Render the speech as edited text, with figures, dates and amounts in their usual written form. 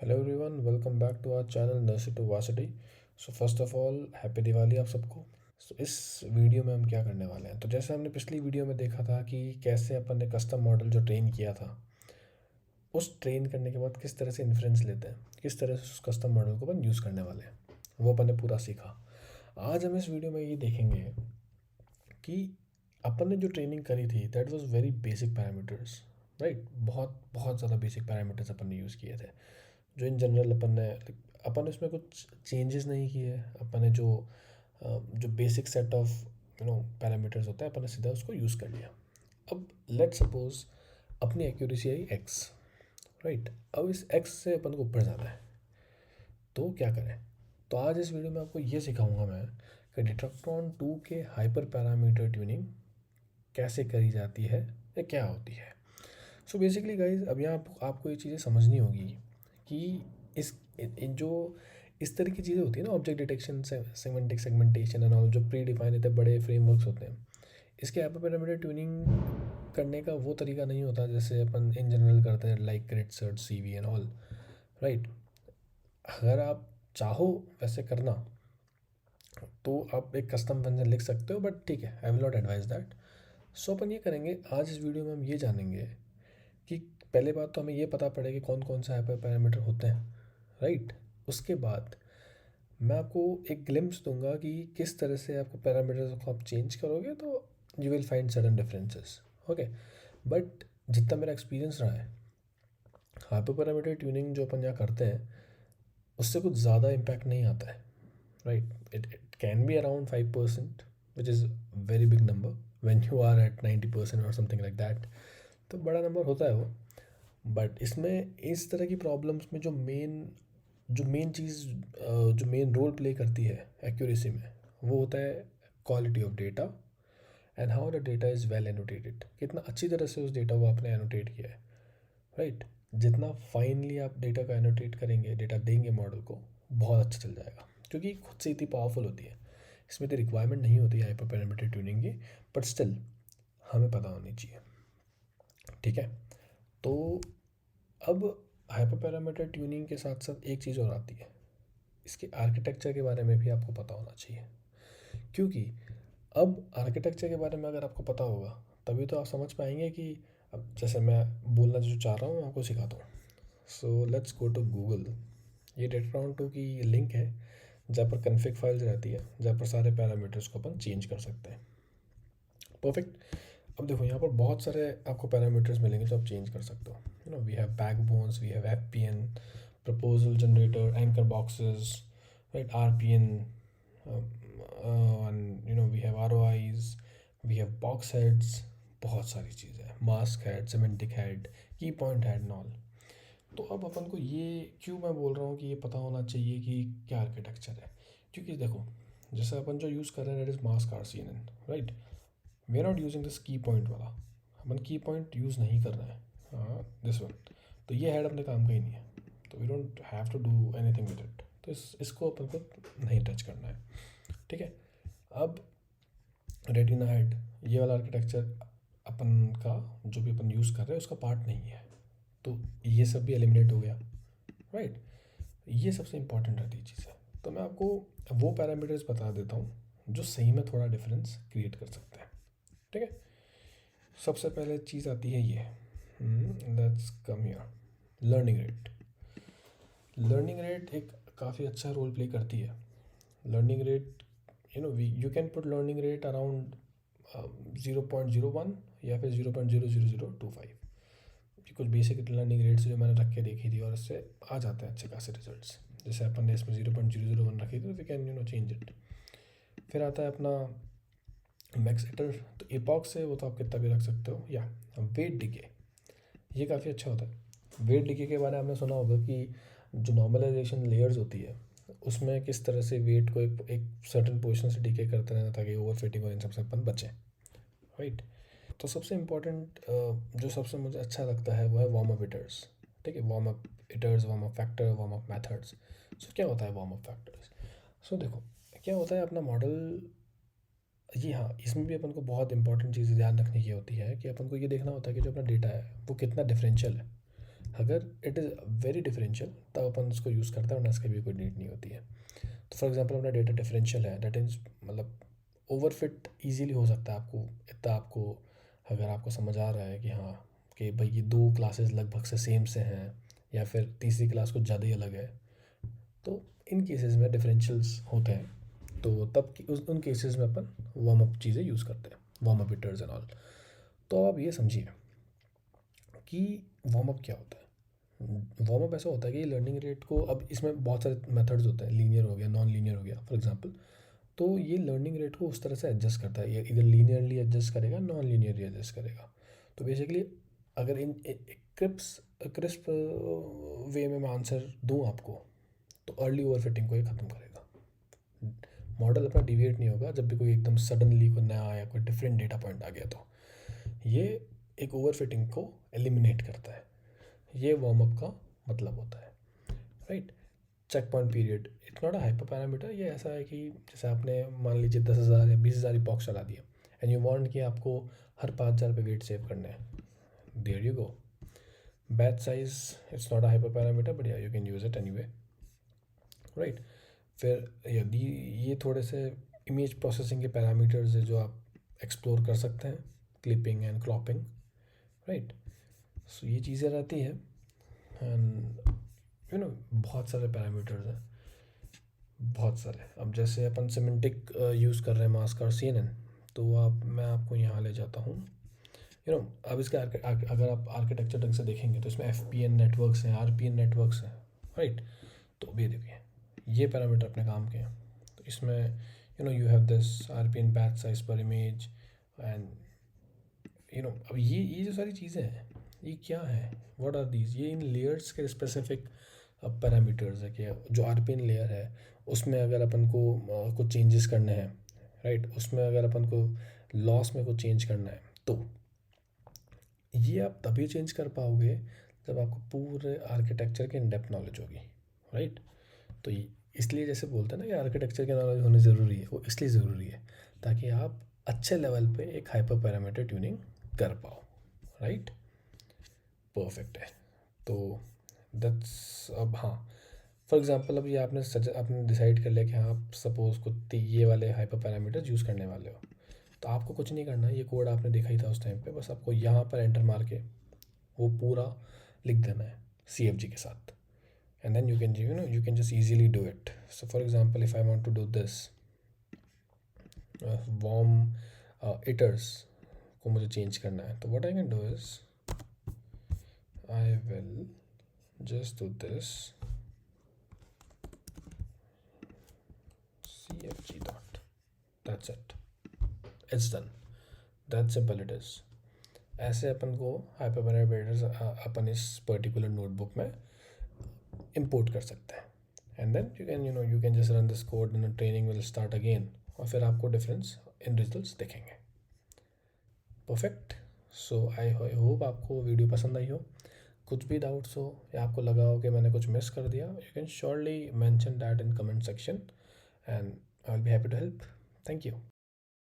Hello everyone, welcome back to our channel nursery to varsity. So first of all happy Diwali आप सबको। सो इस video में हम क्या करने वाले हैं, तो जैसे हमने पिछली वीडियो में देखा था कि कैसे अपन ने कस्टम मॉडल जो ट्रेन किया था, उस ट्रेन करने के बाद किस तरह से इन्फ्रेंस लेते हैं, किस तरह से उस कस्टम मॉडल को अपन यूज़ करने वाले हैं, वो अपन ने पूरा सीखा। आज हम इस वीडियो में ये देखेंगे कि अपन ने जो ट्रेनिंग करी थी that was very basic parameters, right. बहुत बहुत ज़्यादा बेसिक पैरामीटर्स अपन ने यूज़ किए थे, जो इन जनरल अपन उसमें कुछ चेंजेस नहीं किए। अपन ने जो बेसिक सेट ऑफ पैरामीटर्स होता है, अपन ने सीधा उसको यूज़ कर लिया। अब लेट सपोज अपनी एक्यूरेसी आई एक्स, राइट। अब इस एक्स से अपन को ऊपर जाना है, तो क्या करें। तो आज इस वीडियो में आपको ये सिखाऊंगा मैं कि डिट्रैक्टॉन 2 के हाइपर पैरामीटर ट्यूनिंग कैसे करी जाती है या क्या होती है। सो बेसिकली गाइज, अब यहाँ आपको ये चीज़ें समझनी होगी कि इस जो इस तरह की चीज़ें होती है ना, object detection, semantic segmentation and all, जो प्री डिफाइन होते हैं, बड़े फ्रेमवर्क्स होते हैं, इसके हाइपर पैरामीटर ट्यूनिंग करने का वो तरीका नहीं होता जैसे अपन इन जनरल करते हैं, like grid search, CV and all, right. अगर आप चाहो वैसे करना तो आप एक कस्टम फंक्शन लिख सकते हो, बट ठीक है, I will not advise that. So अपन ये करेंगे आज इस वीडियो में, हम ये जानेंगे कि पहले बात तो हमें ये पता पड़े कि कौन कौन से हाइपर पैरामीटर होते हैं, राइट। उसके बाद मैं आपको एक ग्लिम्स दूंगा कि किस तरह से आपको पैरामीटर्स को आप चेंज करोगे तो you will find sudden differences, okay. But जितना मेरा एक्सपीरियंस रहा है, हाइपर पैरामीटर ट्यूनिंग जो अपन यहाँ करते हैं उससे कुछ ज़्यादा इम्पैक्ट नहीं आता है, right. It can be around 5%, which is very big number when you are at 90% or something like that. तो बड़ा नंबर होता है वो। बट इसमें इस तरह की प्रॉब्लम्स में जो मेन चीज़, जो मेन रोल प्ले करती है एक्यूरेसी में, वो होता है quality of data and how the data is well annotated, कितना अच्छी तरह से उस डेटा को आपने एनोटेट किया है, राइट। जितना फाइनली आप डेटा का एनोटेट करेंगे, डेटा देंगे मॉडल को, बहुत अच्छा चल जाएगा, क्योंकि खुद से इतनी पावरफुल होती है। इसमें तो रिक्वायरमेंट नहीं होती है हाइपर पैरामीटर ट्यूनिंग की, बट स्टिल हमें पता होनी चाहिए, ठीक है। तो अब हाइपर पैरामीटर ट्यूनिंग के साथ साथ एक चीज़ और आती है, इसके आर्किटेक्चर के बारे में भी आपको पता होना चाहिए। क्योंकि अब आर्किटेक्चर के बारे में अगर आपको पता होगा, तभी तो आप समझ पाएंगे कि अब जैसे मैं बोलना जो चाह रहा हूँ मैं आपको सिखाता हूँ। So let's go to Google. ये डेटाट्रॉन 2 की लिंक है, जहाँ पर कन्फिग फाइल्स रहती है, जहाँ पर सारे पैरामीटर्स को अपन चेंज कर सकते हैं। परफेक्ट। अब देखो, यहाँ पर बहुत सारे आपको पैरामीटर्स मिलेंगे जो आप चेंज कर सकते हो। We have backbones, we have FPN, proposal generator, anchor boxes, right, RPN, we have ROIs, we have box heads, बहुत सारी चीज़ें हैं, mask head, semantic head, keypoint head नॉल। तो अब अपन को ये क्यों मैं बोल रहा हूँ कि ये पता होना चाहिए कि क्या आर्किटेक्चर है। क्योंकि देखो, जैसे अपन जो यूज़ कर रहे हैं that is mask RCNN, right. We are not using this keypoint वाला, अपन की पॉइंट यूज़ नहीं कर रहे हैं, हाँ दिस वन। तो ये हेड अपने काम का ही नहीं है, तो we don't have to do anything with it. तो इसको अपन को नहीं टच करना है, ठीक है। अब रेटिना हेड, ये वाला आर्किटेक्चर अपन का जो भी अपन यूज़ कर रहे हैं उसका पार्ट नहीं है, तो ये सब भी एलिमिनेट हो गया, राइट। ये सबसे इंपॉर्टेंट रहती है चीज़ें। तो मैं आपको वो पैरामीटर्स बता देता हूँ जो सही में थोड़ा डिफरेंस क्रिएट कर सकते हैं, ठीक है। सबसे पहले चीज़ आती है ये, let's come here, learning rate. Learning rate एक काफ़ी अच्छा रोल प्ले करती है। Learning rate, you can put learning rate around 0.01 या फिर 0.00025। कुछ बेसिक लर्निंग रेट्स जो मैंने रख के देखी थी और इससे आ जाते हैं अच्छे खासे रिजल्ट्स। जैसे अपन ने इसमें 0.001 रखी थी, तो वी कैन चेंज इट। फिर आता है अपना मैक्स एटर, तो एपॉक्स से वो तो आप कितना भी रख सकते हो। या वेट डिके, ये काफ़ी अच्छा होता है। वेट डिके के बारे में आपने सुना होगा कि जो नॉर्मलाइजेशन लेयर्स होती है उसमें किस तरह से वेट को एक सर्टन पोजिशन से डिके करते रहना ताकि ओवर फिटिंग हो, इन सबसे अपन बचें, राइट। तो सबसे इम्पोर्टेंट जो सबसे मुझे अच्छा लगता है वो है वार्म अप हिटर्स, ठीक है। Warm up hitters, warm up factor, warm up methods. So क्या होता है वार्म अप फैक्टर्स। सो देखो, क्या होता है अपना मॉडल, जी हाँ, इसमें भी अपन को बहुत इंपॉर्टेंट चीज़ ध्यान रखने की होती है कि अपन को ये देखना होता है कि जो अपना डेटा है वो कितना डिफरेंशियल है, अगर इट इज़ वेरी डिफरेंशियल तब अपन उसको यूज़ करते हैं, वरना इसकी भी कोई नीड नहीं होती है। तो फॉर एग्जांपल अपना डेटा डिफरेंशियल है, दैट इज़ मतलब ओवरफिट ईजीली हो सकता है आपको, इतना आपको अगर आपको समझ आ रहा है कि हाँ कि भाई ये दो क्लासेस लगभग से सेम से हैं, या फिर तीसरी क्लास कुछ ज़्यादा ही अलग है, तो इन केसेस में डिफरेंशियल्स होते हैं। तो तब की उन केसेस में अपन वार्म अप चीज़ें यूज़ करते हैं, warm up hitters and all. तो आप ये समझिए कि वार्म अप क्या होता है। वार्म अप ऐसा होता है कि लर्निंग रेट को, अब इसमें बहुत सारे मेथड्स होते हैं, लीनियर हो गया, नॉन लीनियर हो गया फॉर एग्जांपल। तो ये लर्निंग रेट को उस तरह से एडजस्ट करता है, ये इधर लीनियरली एडजस्ट करेगा, नॉन लीनियरली एडजस्ट करेगा। तो बेसिकली अगर इन क्रिस्प क्रिस्प वे में मैं आंसर दूँ आपको, तो अर्ली ओवरफिटिंग को ये ख़त्म करेगा। मॉडल अपना डिविएट नहीं होगा जब भी कोई एकदम सडनली कोई नया आया, कोई डिफरेंट डेटा पॉइंट आ गया, तो ये एक ओवरफिटिंग को एलिमिनेट करता है। ये वार्म अप का मतलब होता है, right. Checkpoint period, it's not a hyper parameter. ये ऐसा है कि जैसे आपने मान लीजिए 10,000 या 20,000 बॉक्स चला दिया, एंड यू वांट कि आपको हर 5,000 पे वेट सेव करने हैं, there you go. Batch size, it's not a hyper parameter, but yeah you can use it anyway, right. फिर यदि ये थोड़े से इमेज प्रोसेसिंग के पैरामीटर्स है जो आप एक्सप्लोर कर सकते हैं, क्लिपिंग एंड क्रॉपिंग, राइट। सो ये चीज़ें रहती हैं, एंड बहुत सारे पैरामीटर्स हैं, बहुत सारे। अब जैसे अपन सिमेंटिक यूज़ कर रहे हैं मास्क और CNN, तो मैं आपको यहाँ ले जाता हूँ। अब इसके अगर आप आर्किटेक्चर ढंग से देखेंगे तो इसमें FPN नेटवर्क्स हैं, RPN नेटवर्क्स हैं, राइट। तो भी देखिए ये पैरामीटर अपने काम के हैं। तो इसमें you have this RPN batch size पर इमेज, एंड अब ये जो सारी चीज़ें हैं, ये क्या है, व्हाट आर दीज, ये इन लेयर्स के स्पेसिफिक पैरामीटर्स है कि जो RPN लेयर है उसमें अगर अपन को कुछ चेंजेस करने हैं, राइट, उसमें अगर अपन को लॉस में कुछ चेंज करना है, तो ये आप तभी चेंज कर पाओगे जब आपको पूरे आर्किटेक्चर की इन डेप्थ नॉलेज होगी, राइट। तो इसलिए जैसे बोलते हैं ना कि आर्किटेक्चर की नॉलेज होनी ज़रूरी है, वो इसलिए ज़रूरी है ताकि आप अच्छे लेवल पे एक हाइपर पैरामीटर ट्यूनिंग कर पाओ, राइट। परफेक्ट है। तो दैट्स, अब हाँ, फॉर एग्जांपल अब ये आपने डिसाइड कर लिया कि हाँ आप सपोज़ कुछ ये वाले हाइपर पैरामीटर्स यूज़ करने वाले हो, तो आपको कुछ नहीं करना, ये कोड आपने देखा ही था उस टाइम पे, बस आपको यहाँ पर एंटर मार के वो पूरा लिख देना है CFG के साथ, and then you can just easily do it. So for example, if I want to do this warm iter's को मुझे चेंज करना है, तो what I can do is I will just do this CFG dot, that's it, it's done, that simple it is। ऐसे अपन को hyper parameters अपन इस particular notebook में import कर सकते हैं, and then you can just run this code and training will start again, और फिर आपको डिफरेंस इन रिजल्ट्स दिखेंगे। परफेक्ट। सो आई होप आपको वीडियो पसंद आई हो। कुछ भी डाउट्स हो या आपको लगा हो कि मैंने कुछ मिस कर दिया, you can surely mention that in comment section, and I will be happy to help. Thank you.